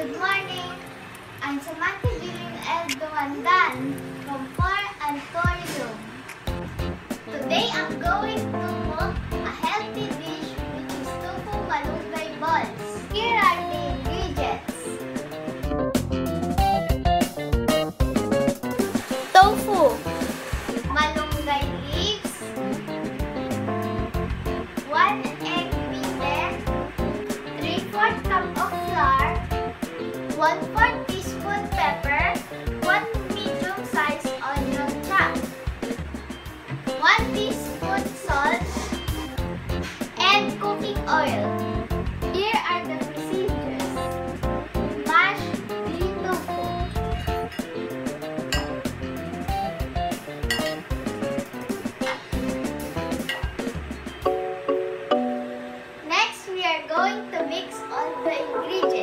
Good morning! I'm Samantha L. Dumandan from 4 and Tourism. Today I'm going to cook a healthy dish which is tofu malunggay balls. Here are the ingredients. Tofu, malunggay leaves, 1 egg beaten, 3/4 cup of flour, 1/4 teaspoon pepper, 1 medium-sized onion chopped, 1 teaspoon salt, and cooking oil. Here are the procedures. Mash the tofu. Next, we are going to mix all the ingredients.